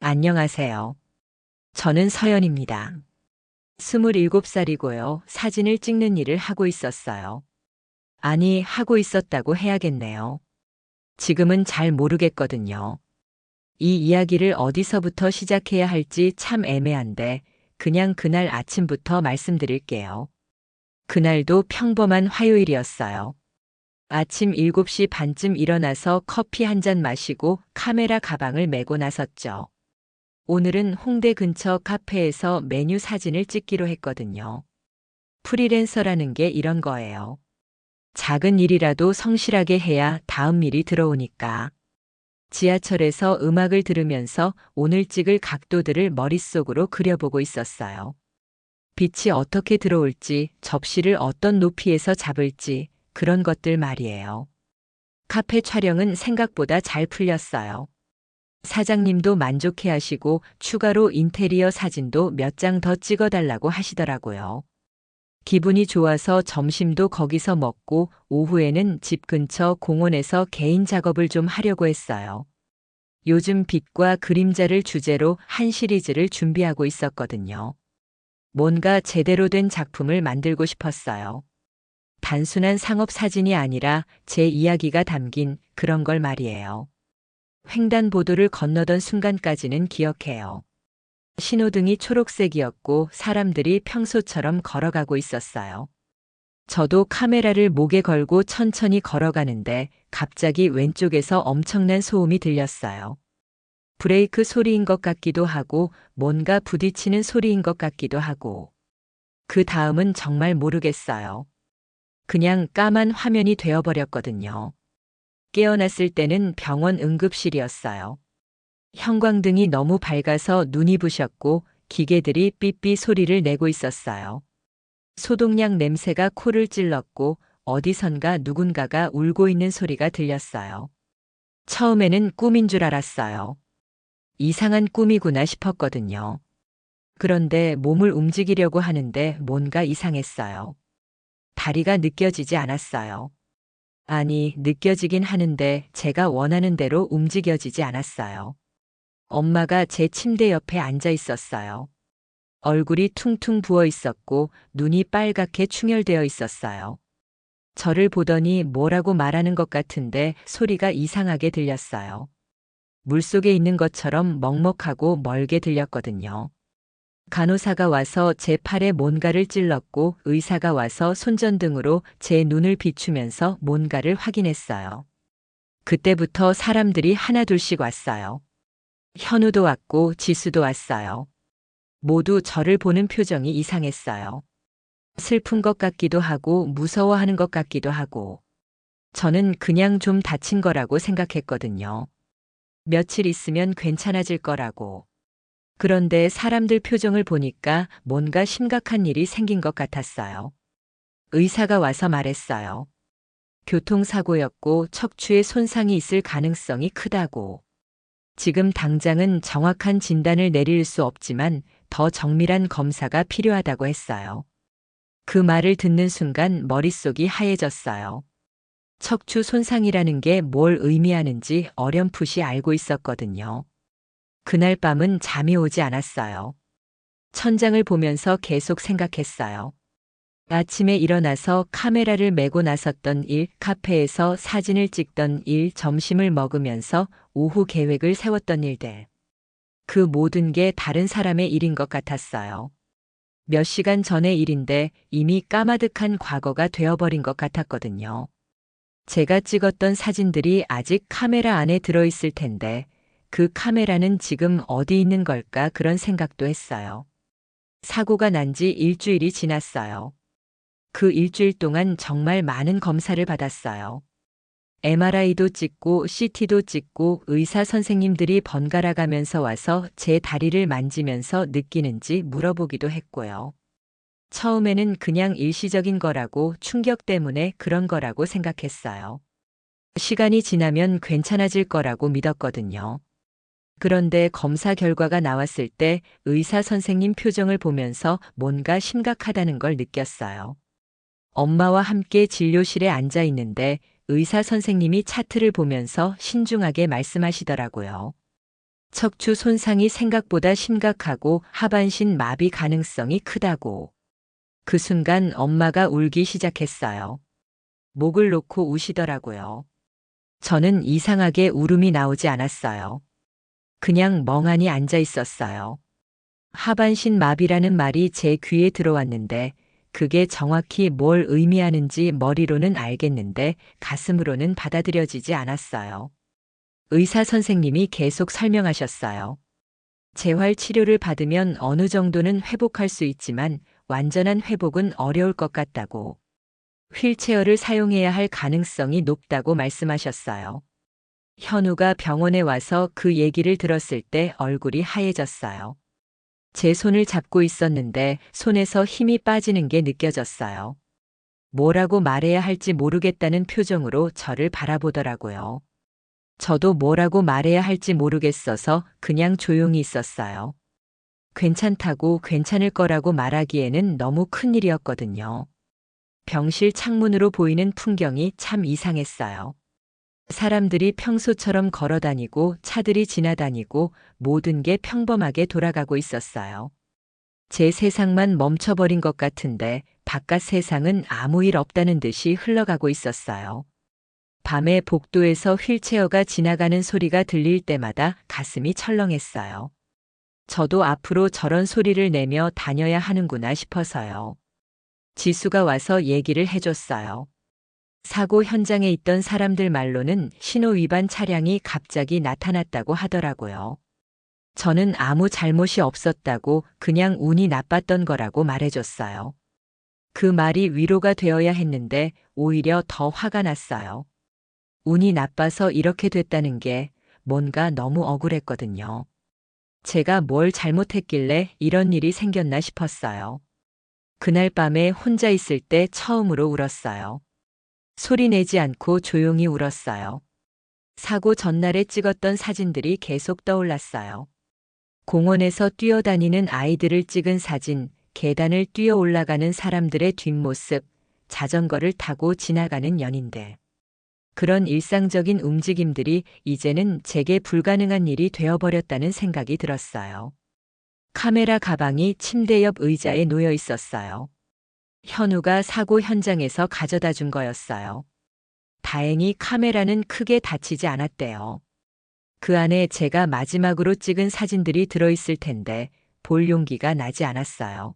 안녕하세요. 저는 서연입니다. 27살이고요. 사진을 찍는 일을 하고 있었어요. 아니, 하고 있었다고 해야겠네요. 지금은 잘 모르겠거든요. 이 이야기를 어디서부터 시작해야 할지 참 애매한데, 그냥 그날 아침부터 말씀드릴게요. 그날도 평범한 화요일이었어요. 아침 7시 반쯤 일어나서 커피 한 잔 마시고 카메라 가방을 메고 나섰죠. 오늘은 홍대 근처 카페에서 메뉴 사진을 찍기로 했거든요. 프리랜서라는 게 이런 거예요. 작은 일이라도 성실하게 해야 다음 일이 들어오니까. 지하철에서 음악을 들으면서 오늘 찍을 각도들을 머릿속으로 그려보고 있었어요. 빛이 어떻게 들어올지, 접시를 어떤 높이에서 잡을지, 그런 것들 말이에요. 카페 촬영은 생각보다 잘 풀렸어요. 사장님도 만족해 하시고 추가로 인테리어 사진도 몇 장 더 찍어달라고 하시더라고요. 기분이 좋아서 점심도 거기서 먹고 오후에는 집 근처 공원에서 개인 작업을 좀 하려고 했어요. 요즘 빛과 그림자를 주제로 한 시리즈를 준비하고 있었거든요. 뭔가 제대로 된 작품을 만들고 싶었어요. 단순한 상업 사진이 아니라 제 이야기가 담긴 그런 걸 말이에요. 횡단보도를 건너던 순간까지는 기억해요. 신호등이 초록색이었고 사람들이 평소처럼 걸어가고 있었어요. 저도 카메라를 목에 걸고 천천히 걸어가는데 갑자기 왼쪽에서 엄청난 소음이 들렸어요. 브레이크 소리인 것 같기도 하고 뭔가 부딪히는 소리인 것 같기도 하고. 그 다음은 정말 모르겠어요. 그냥 까만 화면이 되어버렸거든요. 깨어났을 때는 병원 응급실이었어요. 형광등이 너무 밝아서 눈이 부셨고 기계들이 삐삐 소리를 내고 있었어요. 소독약 냄새가 코를 찔렀고 어디선가 누군가가 울고 있는 소리가 들렸어요. 처음에는 꿈인 줄 알았어요. 이상한 꿈이구나 싶었거든요. 그런데 몸을 움직이려고 하는데 뭔가 이상했어요. 다리가 느껴지지 않았어요. 아니, 느껴지긴 하는데 제가 원하는 대로 움직여지지 않았어요. 엄마가 제 침대 옆에 앉아 있었어요. 얼굴이 퉁퉁 부어 있었고 눈이 빨갛게 충혈되어 있었어요. 저를 보더니 뭐라고 말하는 것 같은데 소리가 이상하게 들렸어요. 물속에 있는 것처럼 먹먹하고 멀게 들렸거든요. 간호사가 와서 제 팔에 뭔가를 찔렀고 의사가 와서 손전등으로 제 눈을 비추면서 뭔가를 확인했어요. 그때부터 사람들이 하나둘씩 왔어요. 현우도 왔고 지수도 왔어요. 모두 저를 보는 표정이 이상했어요. 슬픈 것 같기도 하고 무서워하는 것 같기도 하고. 저는 그냥 좀 다친 거라고 생각했거든요. 며칠 있으면 괜찮아질 거라고. 그런데 사람들 표정을 보니까 뭔가 심각한 일이 생긴 것 같았어요. 의사가 와서 말했어요. 교통사고였고 척추에 손상이 있을 가능성이 크다고. 지금 당장은 정확한 진단을 내릴 수 없지만 더 정밀한 검사가 필요하다고 했어요. 그 말을 듣는 순간 머릿속이 하얘졌어요. 척추 손상이라는 게 뭘 의미하는지 어렴풋이 알고 있었거든요. 그날 밤은 잠이 오지 않았어요. 천장을 보면서 계속 생각했어요. 아침에 일어나서 카메라를 메고 나섰던 일, 카페에서 사진을 찍던 일, 점심을 먹으면서 오후 계획을 세웠던 일들. 그 모든 게 다른 사람의 일인 것 같았어요. 몇 시간 전의 일인데 이미 까마득한 과거가 되어버린 것 같았거든요. 제가 찍었던 사진들이 아직 카메라 안에 들어있을 텐데 그 카메라는 지금 어디 있는 걸까 그런 생각도 했어요. 사고가 난 지 일주일이 지났어요. 그 일주일 동안 정말 많은 검사를 받았어요. MRI도 찍고 CT도 찍고 의사 선생님들이 번갈아 가면서 와서 제 다리를 만지면서 느끼는지 물어보기도 했고요. 처음에는 그냥 일시적인 거라고 충격 때문에 그런 거라고 생각했어요. 시간이 지나면 괜찮아질 거라고 믿었거든요. 그런데 검사 결과가 나왔을 때 의사 선생님 표정을 보면서 뭔가 심각하다는 걸 느꼈어요. 엄마와 함께 진료실에 앉아 있는데 의사 선생님이 차트를 보면서 신중하게 말씀하시더라고요. 척추 손상이 생각보다 심각하고 하반신 마비 가능성이 크다고. 그 순간 엄마가 울기 시작했어요. 목을 놓고 우시더라고요. 저는 이상하게 울음이 나오지 않았어요. 그냥 멍하니 앉아 있었어요. 하반신 마비라는 말이 제 귀에 들어왔는데 그게 정확히 뭘 의미하는지 머리로는 알겠는데 가슴으로는 받아들여지지 않았어요. 의사 선생님이 계속 설명하셨어요. 재활 치료를 받으면 어느 정도는 회복할 수 있지만 완전한 회복은 어려울 것 같다고. 휠체어를 사용해야 할 가능성이 높다고 말씀하셨어요. 현우가 병원에 와서 그 얘기를 들었을 때 얼굴이 하얘졌어요. 제 손을 잡고 있었는데 손에서 힘이 빠지는 게 느껴졌어요. 뭐라고 말해야 할지 모르겠다는 표정으로 저를 바라보더라고요. 저도 뭐라고 말해야 할지 모르겠어서 그냥 조용히 있었어요. 괜찮다고 괜찮을 거라고 말하기에는 너무 큰일이었거든요. 병실 창문으로 보이는 풍경이 참 이상했어요. 사람들이 평소처럼 걸어 다니고 차들이 지나다니고 모든 게 평범하게 돌아가고 있었어요. 제 세상만 멈춰버린 것 같은데 바깥 세상은 아무 일 없다는 듯이 흘러가고 있었어요. 밤에 복도에서 휠체어가 지나가는 소리가 들릴 때마다 가슴이 철렁했어요. 저도 앞으로 저런 소리를 내며 다녀야 하는구나 싶어서요. 지수가 와서 얘기를 해줬어요. 사고 현장에 있던 사람들 말로는 신호 위반 차량이 갑자기 나타났다고 하더라고요. 저는 아무 잘못이 없었다고 그냥 운이 나빴던 거라고 말해줬어요. 그 말이 위로가 되어야 했는데 오히려 더 화가 났어요. 운이 나빠서 이렇게 됐다는 게 뭔가 너무 억울했거든요. 제가 뭘 잘못했길래 이런 일이 생겼나 싶었어요. 그날 밤에 혼자 있을 때 처음으로 울었어요. 소리 내지 않고 조용히 울었어요. 사고 전날에 찍었던 사진들이 계속 떠올랐어요. 공원에서 뛰어다니는 아이들을 찍은 사진, 계단을 뛰어 올라가는 사람들의 뒷모습, 자전거를 타고 지나가는 연인들. 그런 일상적인 움직임들이 이제는 제게 불가능한 일이 되어버렸다는 생각이 들었어요. 카메라 가방이 침대 옆 의자에 놓여 있었어요. 현우가 사고 현장에서 가져다 준 거였어요. 다행히 카메라는 크게 다치지 않았대요. 그 안에 제가 마지막으로 찍은 사진들이 들어있을 텐데 볼 용기가 나지 않았어요.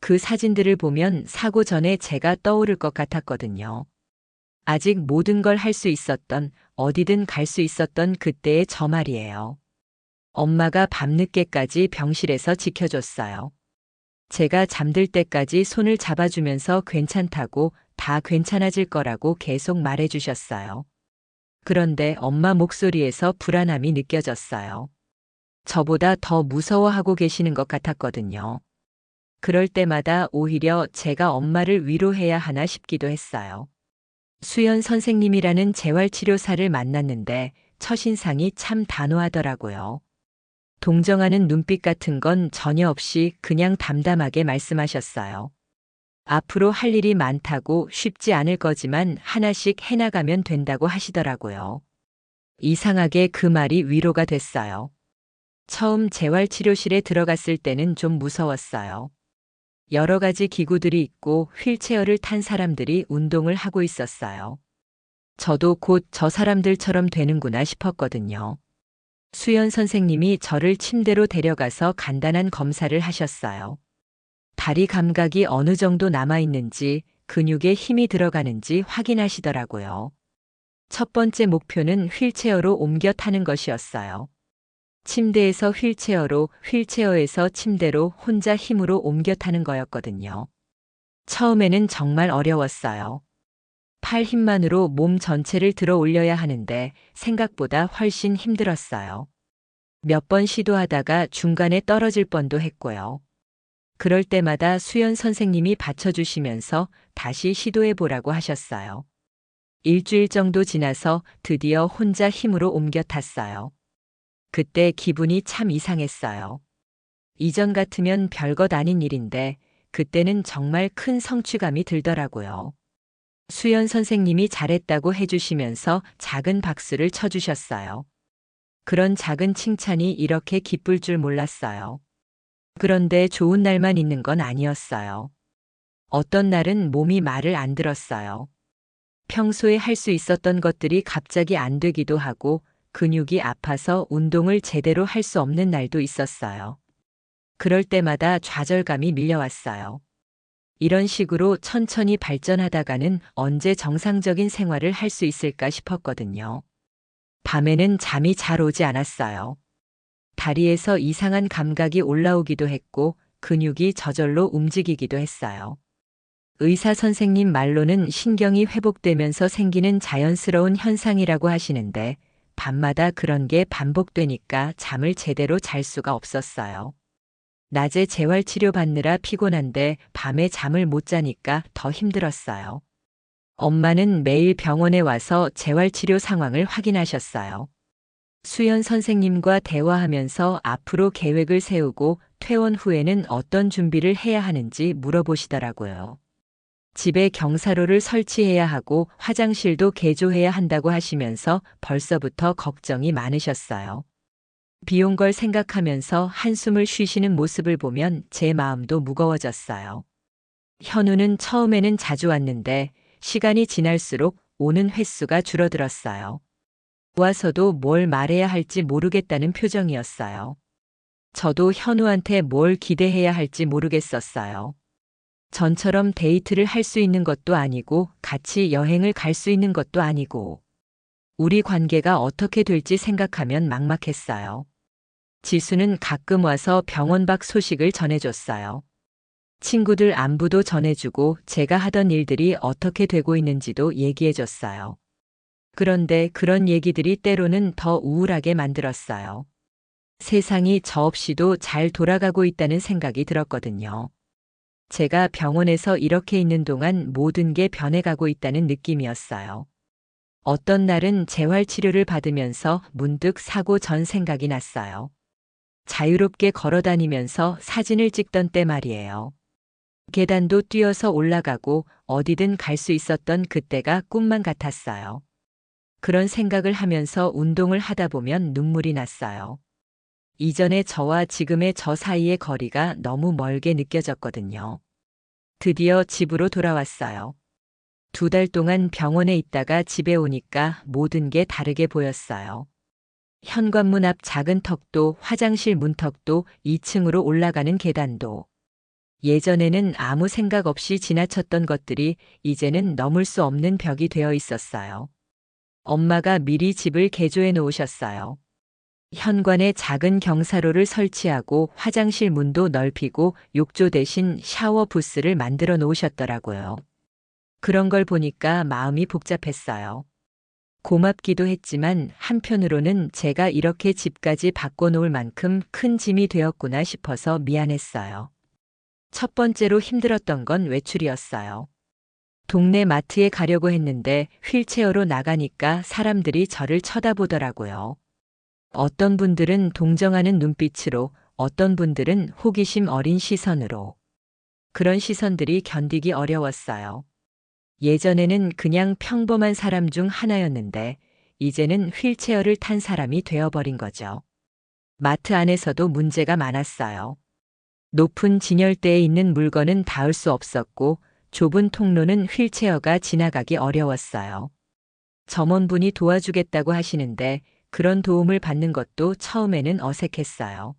그 사진들을 보면 사고 전에 제가 떠오를 것 같았거든요. 아직 모든 걸 할 수 있었던, 어디든 갈 수 있었던 그때의 저 말이에요. 엄마가 밤늦게까지 병실에서 지켜줬어요. 제가 잠들 때까지 손을 잡아주면서 괜찮다고, 다 괜찮아질 거라고 계속 말해주셨어요. 그런데 엄마 목소리에서 불안함이 느껴졌어요. 저보다 더 무서워하고 계시는 것 같았거든요. 그럴 때마다 오히려 제가 엄마를 위로해야 하나 싶기도 했어요. 수연 선생님이라는 재활치료사를 만났는데 첫인상이 참 단호하더라고요. 동정하는 눈빛 같은 건 전혀 없이 그냥 담담하게 말씀하셨어요. 앞으로 할 일이 많다고 쉽지 않을 거지만 하나씩 해나가면 된다고 하시더라고요. 이상하게 그 말이 위로가 됐어요. 처음 재활치료실에 들어갔을 때는 좀 무서웠어요. 여러 가지 기구들이 있고 휠체어를 탄 사람들이 운동을 하고 있었어요. 저도 곧 저 사람들처럼 되는구나 싶었거든요. 수연 선생님이 저를 침대로 데려가서 간단한 검사를 하셨어요. 다리 감각이 어느 정도 남아있는지, 근육에 힘이 들어가는지 확인하시더라고요. 첫 번째 목표는 휠체어로 옮겨 타는 것이었어요. 침대에서 휠체어로, 휠체어에서 침대로 혼자 힘으로 옮겨 타는 거였거든요. 처음에는 정말 어려웠어요. 팔 힘만으로 몸 전체를 들어 올려야 하는데 생각보다 훨씬 힘들었어요. 몇 번 시도하다가 중간에 떨어질 뻔도 했고요. 그럴 때마다 수연 선생님이 받쳐주시면서 다시 시도해 보라고 하셨어요. 일주일 정도 지나서 드디어 혼자 힘으로 옮겨 탔어요. 그때 기분이 참 이상했어요. 이전 같으면 별것 아닌 일인데 그때는 정말 큰 성취감이 들더라고요. 수연 선생님이 잘했다고 해주시면서 작은 박수를 쳐주셨어요. 그런 작은 칭찬이 이렇게 기쁠 줄 몰랐어요. 그런데 좋은 날만 있는 건 아니었어요. 어떤 날은 몸이 말을 안 들었어요. 평소에 할 수 있었던 것들이 갑자기 안 되기도 하고 근육이 아파서 운동을 제대로 할 수 없는 날도 있었어요. 그럴 때마다 좌절감이 밀려왔어요. 이런 식으로 천천히 발전하다가는 언제 정상적인 생활을 할 수 있을까 싶었거든요. 밤에는 잠이 잘 오지 않았어요. 다리에서 이상한 감각이 올라오기도 했고 근육이 저절로 움직이기도 했어요. 의사 선생님 말로는 신경이 회복되면서 생기는 자연스러운 현상이라고 하시는데 밤마다 그런 게 반복되니까 잠을 제대로 잘 수가 없었어요. 낮에 재활치료 받느라 피곤한데 밤에 잠을 못 자니까 더 힘들었어요. 엄마는 매일 병원에 와서 재활치료 상황을 확인하셨어요. 수연 선생님과 대화하면서 앞으로 계획을 세우고 퇴원 후에는 어떤 준비를 해야 하는지 물어보시더라고요. 집에 경사로를 설치해야 하고 화장실도 개조해야 한다고 하시면서 벌써부터 걱정이 많으셨어요. 비 온 걸 생각하면서 한숨을 쉬시는 모습을 보면 제 마음도 무거워졌어요. 현우는 처음에는 자주 왔는데 시간이 지날수록 오는 횟수가 줄어들었어요. 와서도 뭘 말해야 할지 모르겠다는 표정이었어요. 저도 현우한테 뭘 기대해야 할지 모르겠었어요. 전처럼 데이트를 할 수 있는 것도 아니고 같이 여행을 갈 수 있는 것도 아니고 우리 관계가 어떻게 될지 생각하면 막막했어요. 지수는 가끔 와서 병원 밖 소식을 전해줬어요. 친구들 안부도 전해주고 제가 하던 일들이 어떻게 되고 있는지도 얘기해줬어요. 그런데 그런 얘기들이 때로는 더 우울하게 만들었어요. 세상이 저 없이도 잘 돌아가고 있다는 생각이 들었거든요. 제가 병원에서 이렇게 있는 동안 모든 게 변해가고 있다는 느낌이었어요. 어떤 날은 재활치료를 받으면서 문득 사고 전 생각이 났어요. 자유롭게 걸어 다니면서 사진을 찍던 때 말이에요. 계단도 뛰어서 올라가고 어디든 갈 수 있었던 그때가 꿈만 같았어요. 그런 생각을 하면서 운동을 하다 보면 눈물이 났어요. 이전의 저와 지금의 저 사이의 거리가 너무 멀게 느껴졌거든요. 드디어 집으로 돌아왔어요. 2달 동안 병원에 있다가 집에 오니까 모든 게 다르게 보였어요. 현관문 앞 작은 턱도 화장실 문턱도 2층으로 올라가는 계단도 예전에는 아무 생각 없이 지나쳤던 것들이 이제는 넘을 수 없는 벽이 되어 있었어요. 엄마가 미리 집을 개조해 놓으셨어요. 현관에 작은 경사로를 설치하고 화장실 문도 넓히고 욕조 대신 샤워 부스를 만들어 놓으셨더라고요. 그런 걸 보니까 마음이 복잡했어요. 고맙기도 했지만 한편으로는 제가 이렇게 집까지 바꿔놓을 만큼 큰 짐이 되었구나 싶어서 미안했어요. 첫 번째로 힘들었던 건 외출이었어요. 동네 마트에 가려고 했는데 휠체어로 나가니까 사람들이 저를 쳐다보더라고요. 어떤 분들은 동정하는 눈빛으로, 어떤 분들은 호기심 어린 시선으로. 그런 시선들이 견디기 어려웠어요. 예전에는 그냥 평범한 사람 중 하나였는데 이제는 휠체어를 탄 사람이 되어버린 거죠. 마트 안에서도 문제가 많았어요. 높은 진열대에 있는 물건은 닿을 수 없었고 좁은 통로는 휠체어가 지나가기 어려웠어요. 점원분이 도와주겠다고 하시는데 그런 도움을 받는 것도 처음에는 어색했어요.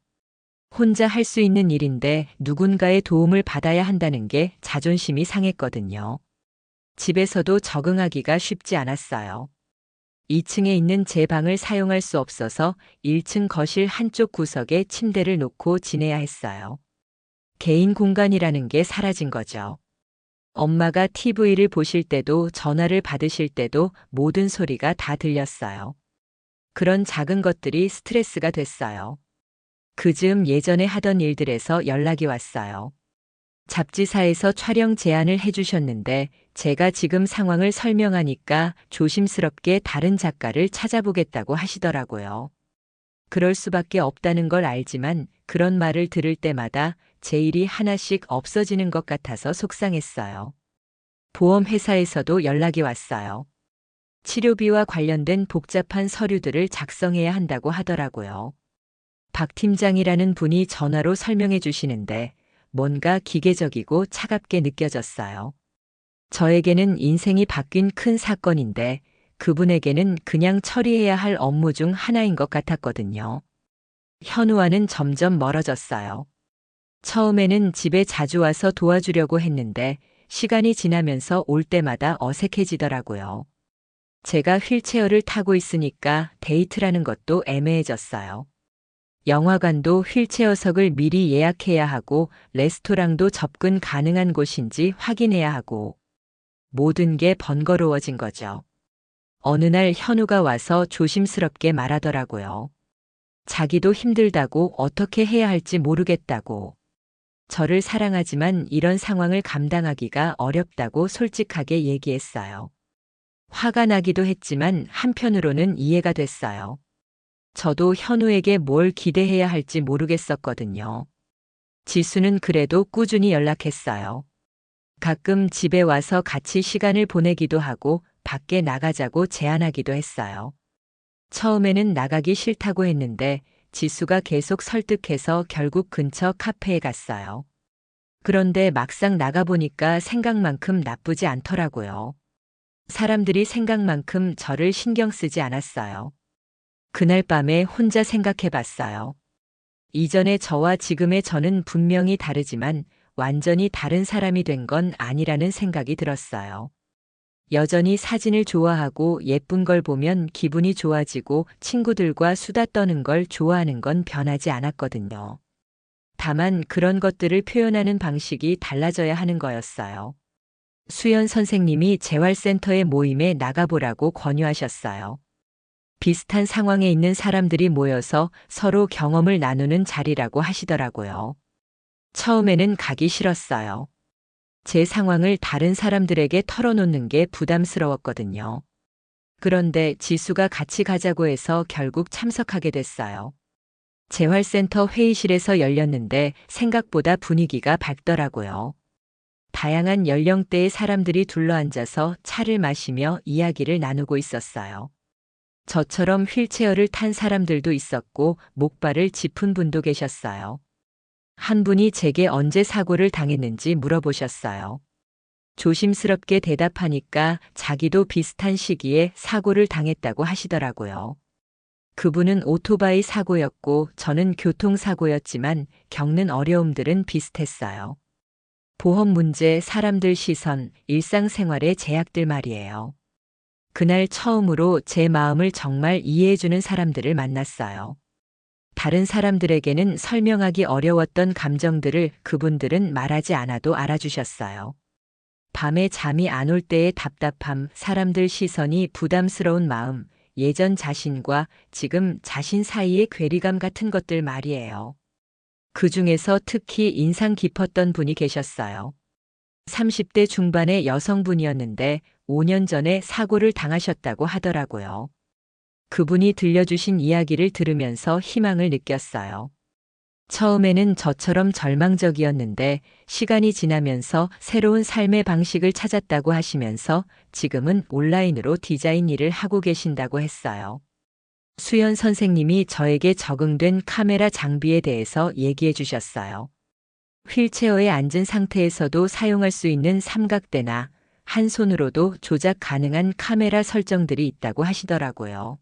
혼자 할 수 있는 일인데 누군가의 도움을 받아야 한다는 게 자존심이 상했거든요. 집에서도 적응하기가 쉽지 않았어요. 2층에 있는 제 방을 사용할 수 없어서 1층 거실 한쪽 구석에 침대를 놓고 지내야 했어요. 개인 공간이라는 게 사라진 거죠. 엄마가 TV를 보실 때도 전화를 받으실 때도 모든 소리가 다 들렸어요. 그런 작은 것들이 스트레스가 됐어요. 그즈음 예전에 하던 일들에서 연락이 왔어요. 잡지사에서 촬영 제안을 해주셨는데 제가 지금 상황을 설명하니까 조심스럽게 다른 작가를 찾아보겠다고 하시더라고요. 그럴 수밖에 없다는 걸 알지만 그런 말을 들을 때마다 제 일이 하나씩 없어지는 것 같아서 속상했어요. 보험회사에서도 연락이 왔어요. 치료비와 관련된 복잡한 서류들을 작성해야 한다고 하더라고요. 박 팀장이라는 분이 전화로 설명해 주시는데 뭔가 기계적이고 차갑게 느껴졌어요. 저에게는 인생이 바뀐 큰 사건인데 그분에게는 그냥 처리해야 할 업무 중 하나인 것 같았거든요. 현우와는 점점 멀어졌어요. 처음에는 집에 자주 와서 도와주려고 했는데 시간이 지나면서 올 때마다 어색해지더라고요. 제가 휠체어를 타고 있으니까 데이트라는 것도 애매해졌어요. 영화관도 휠체어석을 미리 예약해야 하고 레스토랑도 접근 가능한 곳인지 확인해야 하고 모든 게 번거로워진 거죠. 어느 날 현우가 와서 조심스럽게 말하더라고요. 자기도 힘들다고 어떻게 해야 할지 모르겠다고. 저를 사랑하지만 이런 상황을 감당하기가 어렵다고 솔직하게 얘기했어요. 화가 나기도 했지만 한편으로는 이해가 됐어요. 저도 현우에게 뭘 기대해야 할지 모르겠었거든요. 지수는 그래도 꾸준히 연락했어요. 가끔 집에 와서 같이 시간을 보내기도 하고 밖에 나가자고 제안하기도 했어요. 처음에는 나가기 싫다고 했는데 지수가 계속 설득해서 결국 근처 카페에 갔어요. 그런데 막상 나가보니까 생각만큼 나쁘지 않더라고요. 사람들이 생각만큼 저를 신경 쓰지 않았어요. 그날 밤에 혼자 생각해 봤어요. 이전의 저와 지금의 저는 분명히 다르지만 완전히 다른 사람이 된 건 아니라는 생각이 들었어요. 여전히 사진을 좋아하고 예쁜 걸 보면 기분이 좋아지고 친구들과 수다 떠는 걸 좋아하는 건 변하지 않았거든요. 다만 그런 것들을 표현하는 방식이 달라져야 하는 거였어요. 수연 선생님이 재활센터의 모임에 나가보라고 권유하셨어요. 비슷한 상황에 있는 사람들이 모여서 서로 경험을 나누는 자리라고 하시더라고요. 처음에는 가기 싫었어요. 제 상황을 다른 사람들에게 털어놓는 게 부담스러웠거든요. 그런데 지수가 같이 가자고 해서 결국 참석하게 됐어요. 재활센터 회의실에서 열렸는데 생각보다 분위기가 밝더라고요. 다양한 연령대의 사람들이 둘러앉아서 차를 마시며 이야기를 나누고 있었어요. 저처럼 휠체어를 탄 사람들도 있었고 목발을 짚은 분도 계셨어요. 한 분이 제게 언제 사고를 당했는지 물어보셨어요. 조심스럽게 대답하니까 자기도 비슷한 시기에 사고를 당했다고 하시더라고요. 그분은 오토바이 사고였고 저는 교통사고였지만 겪는 어려움들은 비슷했어요. 보험 문제, 사람들 시선, 일상생활의 제약들 말이에요. 그날 처음으로 제 마음을 정말 이해해주는 사람들을 만났어요. 다른 사람들에게는 설명하기 어려웠던 감정들을 그분들은 말하지 않아도 알아주셨어요. 밤에 잠이 안 올 때의 답답함, 사람들 시선이 부담스러운 마음, 예전 자신과 지금 자신 사이의 괴리감 같은 것들 말이에요. 그 중에서 특히 인상 깊었던 분이 계셨어요. 30대 중반의 여성분이었는데 5년 전에 사고를 당하셨다고 하더라고요. 그분이 들려주신 이야기를 들으면서 희망을 느꼈어요. 처음에는 저처럼 절망적이었는데 시간이 지나면서 새로운 삶의 방식을 찾았다고 하시면서 지금은 온라인으로 디자인 일을 하고 계신다고 했어요. 수연 선생님이 저에게 적응된 카메라 장비에 대해서 얘기해 주셨어요. 휠체어에 앉은 상태에서도 사용할 수 있는 삼각대나 한 손으로도 조작 가능한 카메라 설정들이 있다고 하시더라고요.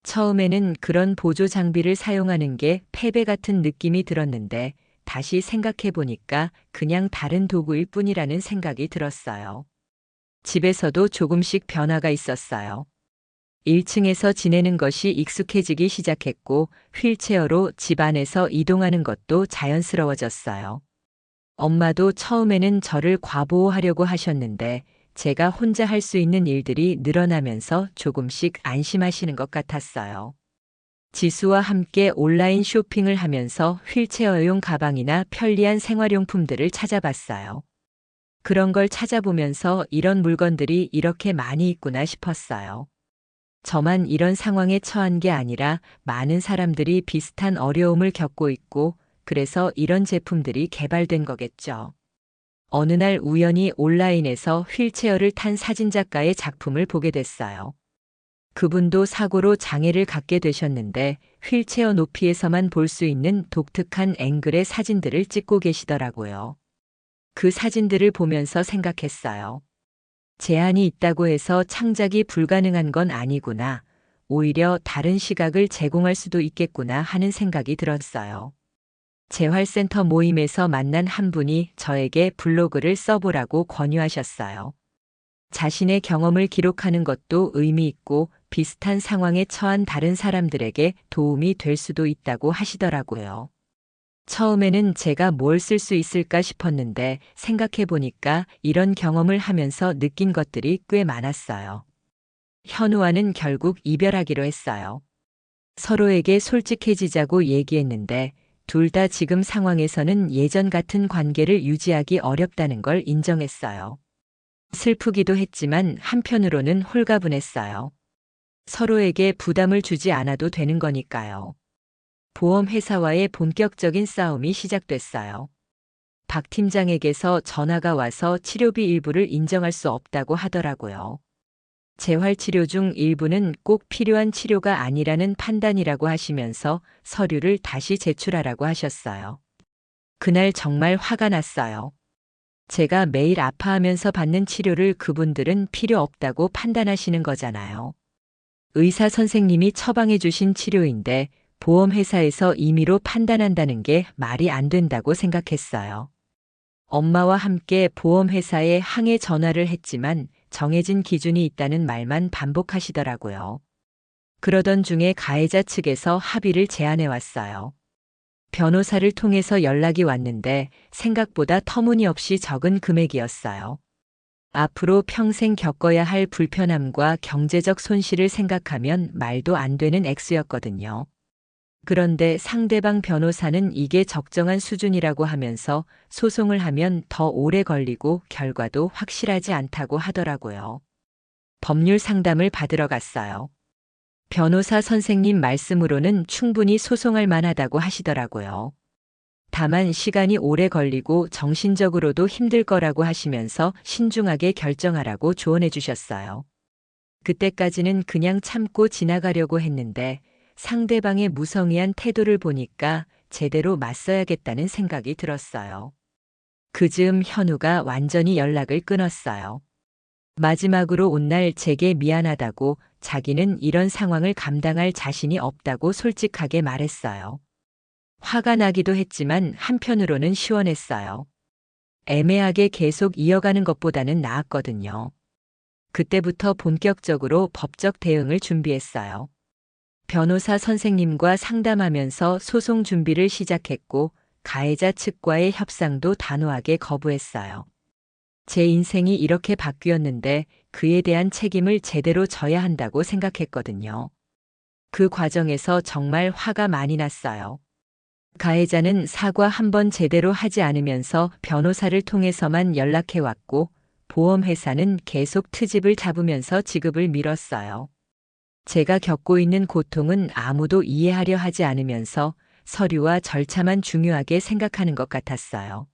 처음에는 그런 보조 장비를 사용하는 게 패배 같은 느낌이 들었는데 다시 생각해 보니까 그냥 다른 도구일 뿐이라는 생각이 들었어요. 집에서도 조금씩 변화가 있었어요. 1층에서 지내는 것이 익숙해지기 시작했고 휠체어로 집 안에서 이동하는 것도 자연스러워졌어요. 엄마도 처음에는 저를 과보호하려고 하셨는데 제가 혼자 할 수 있는 일들이 늘어나면서 조금씩 안심하시는 것 같았어요. 지수와 함께 온라인 쇼핑을 하면서 휠체어용 가방이나 편리한 생활용품들을 찾아봤어요. 그런 걸 찾아보면서 이런 물건들이 이렇게 많이 있구나 싶었어요. 저만 이런 상황에 처한 게 아니라 많은 사람들이 비슷한 어려움을 겪고 있고 그래서 이런 제품들이 개발된 거겠죠. 어느 날 우연히 온라인에서 휠체어를 탄 사진작가의 작품을 보게 됐어요. 그분도 사고로 장애를 갖게 되셨는데 휠체어 높이에서만 볼 수 있는 독특한 앵글의 사진들을 찍고 계시더라고요. 그 사진들을 보면서 생각했어요. 제한이 있다고 해서 창작이 불가능한 건 아니구나. 오히려 다른 시각을 제공할 수도 있겠구나 하는 생각이 들었어요. 재활센터 모임에서 만난 한 분이 저에게 블로그를 써보라고 권유하셨어요. 자신의 경험을 기록하는 것도 의미 있고 비슷한 상황에 처한 다른 사람들에게 도움이 될 수도 있다고 하시더라고요. 처음에는 제가 뭘 쓸 수 있을까 싶었는데 생각해 보니까 이런 경험을 하면서 느낀 것들이 꽤 많았어요. 현우와는 결국 이별하기로 했어요. 서로에게 솔직해지자고 얘기했는데 둘 다 지금 상황에서는 예전 같은 관계를 유지하기 어렵다는 걸 인정했어요. 슬프기도 했지만 한편으로는 홀가분했어요. 서로에게 부담을 주지 않아도 되는 거니까요. 보험회사와의 본격적인 싸움이 시작됐어요. 박 팀장에게서 전화가 와서 치료비 일부를 인정할 수 없다고 하더라고요. 재활치료 중 일부는 꼭 필요한 치료가 아니라는 판단이라고 하시면서 서류를 다시 제출하라고 하셨어요. 그날 정말 화가 났어요. 제가 매일 아파하면서 받는 치료를 그분들은 필요 없다고 판단하시는 거잖아요. 의사 선생님이 처방해 주신 치료인데 보험회사에서 임의로 판단한다는 게 말이 안 된다고 생각했어요. 엄마와 함께 보험회사에 항해 전화를 했지만 정해진 기준이 있다는 말만 반복하시더라고요. 그러던 중에 가해자 측에서 합의를 제안해 왔어요. 변호사를 통해서 연락이 왔는데 생각보다 터무니없이 적은 금액이었어요. 앞으로 평생 겪어야 할 불편함과 경제적 손실을 생각하면 말도 안 되는 액수였거든요. 그런데 상대방 변호사는 이게 적정한 수준이라고 하면서 소송을 하면 더 오래 걸리고 결과도 확실하지 않다고 하더라고요. 법률 상담을 받으러 갔어요. 변호사 선생님 말씀으로는 충분히 소송할 만하다고 하시더라고요. 다만 시간이 오래 걸리고 정신적으로도 힘들 거라고 하시면서 신중하게 결정하라고 조언해 주셨어요. 그때까지는 그냥 참고 지나가려고 했는데 상대방의 무성의한 태도를 보니까 제대로 맞서야겠다는 생각이 들었어요. 그 즈음 현우가 완전히 연락을 끊었어요. 마지막으로 온 날 제게 미안하다고 자기는 이런 상황을 감당할 자신이 없다고 솔직하게 말했어요. 화가 나기도 했지만 한편으로는 시원했어요. 애매하게 계속 이어가는 것보다는 나았거든요. 그때부터 본격적으로 법적 대응을 준비했어요. 변호사 선생님과 상담하면서 소송 준비를 시작했고 가해자 측과의 협상도 단호하게 거부했어요. 제 인생이 이렇게 바뀌었는데 그에 대한 책임을 제대로 져야 한다고 생각했거든요. 그 과정에서 정말 화가 많이 났어요. 가해자는 사과 한 번 제대로 하지 않으면서 변호사를 통해서만 연락해왔고 보험회사는 계속 트집을 잡으면서 지급을 미뤘어요. 제가 겪고 있는 고통은 아무도 이해하려 하지 않으면서 서류와 절차만 중요하게 생각하는 것 같았어요.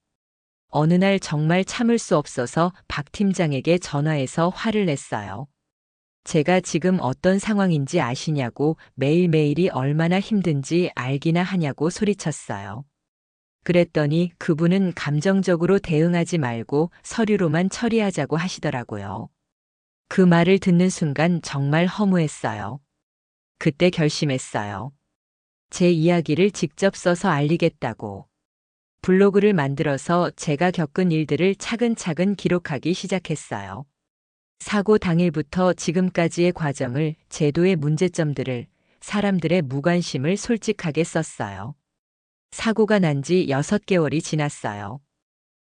어느 날 정말 참을 수 없어서 박 팀장에게 전화해서 화를 냈어요. 제가 지금 어떤 상황인지 아시냐고 매일매일이 얼마나 힘든지 알기나 하냐고 소리쳤어요. 그랬더니 그분은 감정적으로 대응하지 말고 서류로만 처리하자고 하시더라고요. 그 말을 듣는 순간 정말 허무했어요. 그때 결심했어요. 제 이야기를 직접 써서 알리겠다고. 블로그를 만들어서 제가 겪은 일들을 차근차근 기록하기 시작했어요. 사고 당일부터 지금까지의 과정을, 제도의 문제점들을, 사람들의 무관심을 솔직하게 썼어요. 사고가 난 지 6개월이 지났어요.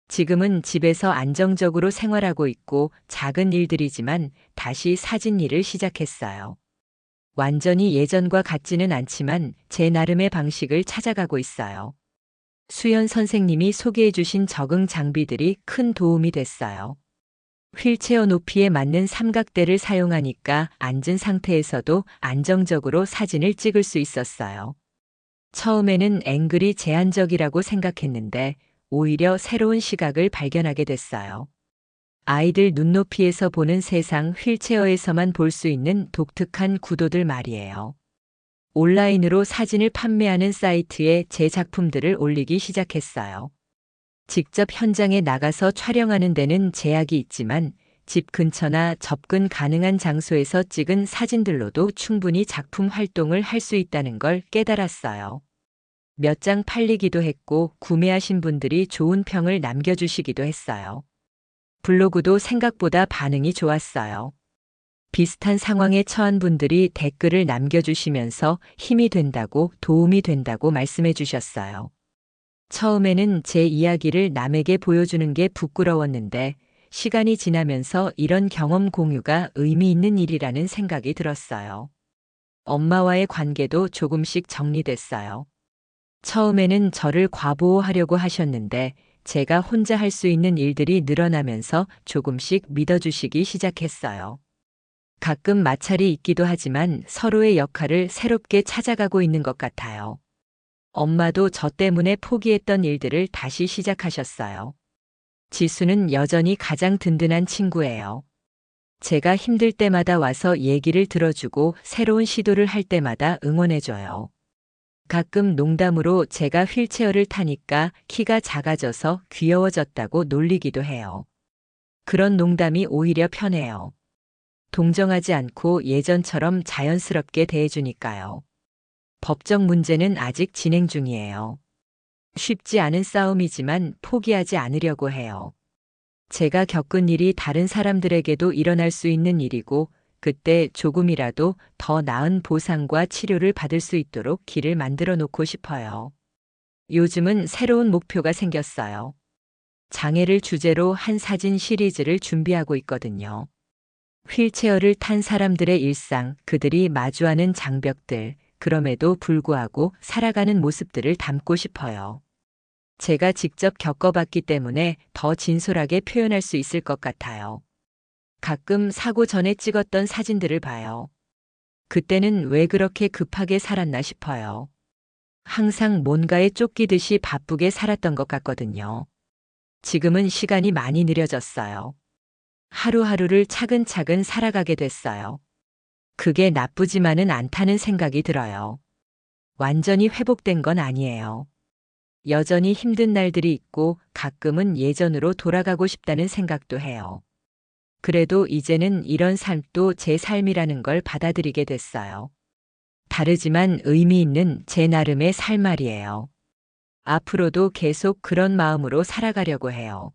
지금은 집에서 안정적으로 생활하고 있고 작은 일들이지만 다시 사진 일을 시작했어요. 완전히 예전과 같지는 않지만 제 나름의 방식을 찾아가고 있어요. 수연 선생님이 소개해 주신 적응 장비들이 큰 도움이 됐어요. 휠체어 높이에 맞는 삼각대를 사용하니까 앉은 상태에서도 안정적으로 사진을 찍을 수 있었어요. 처음에는 앵글이 제한적이라고 생각했는데 오히려 새로운 시각을 발견하게 됐어요. 아이들 눈높이에서 보는 세상 휠체어에서만 볼 수 있는 독특한 구도들 말이에요. 온라인으로 사진을 판매하는 사이트에 제 작품들을 올리기 시작했어요. 직접 현장에 나가서 촬영하는 데는 제약이 있지만 집 근처나 접근 가능한 장소에서 찍은 사진들로도 충분히 작품 활동을 할 수 있다는 걸 깨달았어요. 몇 장 팔리기도 했고 구매하신 분들이 좋은 평을 남겨주시기도 했어요. 블로그도 생각보다 반응이 좋았어요. 비슷한 상황에 처한 분들이 댓글을 남겨주시면서 힘이 된다고, 도움이 된다고 말씀해 주셨어요. 처음에는 제 이야기를 남에게 보여주는 게 부끄러웠는데 시간이 지나면서 이런 경험 공유가 의미 있는 일이라는 생각이 들었어요. 엄마와의 관계도 조금씩 정리됐어요. 처음에는 저를 과보호하려고 하셨는데 제가 혼자 할 수 있는 일들이 늘어나면서 조금씩 믿어주시기 시작했어요. 가끔 마찰이 있기도 하지만 서로의 역할을 새롭게 찾아가고 있는 것 같아요. 엄마도 저 때문에 포기했던 일들을 다시 시작하셨어요. 지수는 여전히 가장 든든한 친구예요. 제가 힘들 때마다 와서 얘기를 들어주고 새로운 시도를 할 때마다 응원해줘요. 가끔 농담으로 제가 휠체어를 타니까 키가 작아져서 귀여워졌다고 놀리기도 해요. 그런 농담이 오히려 편해요. 동정하지 않고 예전처럼 자연스럽게 대해주니까요. 법적 문제는 아직 진행 중이에요. 쉽지 않은 싸움이지만 포기하지 않으려고 해요. 제가 겪은 일이 다른 사람들에게도 일어날 수 있는 일이고 그때 조금이라도 더 나은 보상과 치료를 받을 수 있도록 길을 만들어 놓고 싶어요. 요즘은 새로운 목표가 생겼어요. 장애를 주제로 한 사진 시리즈를 준비하고 있거든요. 휠체어를 탄 사람들의 일상, 그들이 마주하는 장벽들, 그럼에도 불구하고 살아가는 모습들을 담고 싶어요. 제가 직접 겪어봤기 때문에 더 진솔하게 표현할 수 있을 것 같아요. 가끔 사고 전에 찍었던 사진들을 봐요. 그때는 왜 그렇게 급하게 살았나 싶어요. 항상 뭔가에 쫓기듯이 바쁘게 살았던 것 같거든요. 지금은 시간이 많이 느려졌어요. 하루하루를 차근차근 살아가게 됐어요. 그게 나쁘지만은 않다는 생각이 들어요. 완전히 회복된 건 아니에요. 여전히 힘든 날들이 있고 가끔은 예전으로 돌아가고 싶다는 생각도 해요. 그래도 이제는 이런 삶도 제 삶이라는 걸 받아들이게 됐어요. 다르지만 의미 있는 제 나름의 삶말이에요. 앞으로도 계속 그런 마음으로 살아가려고 해요.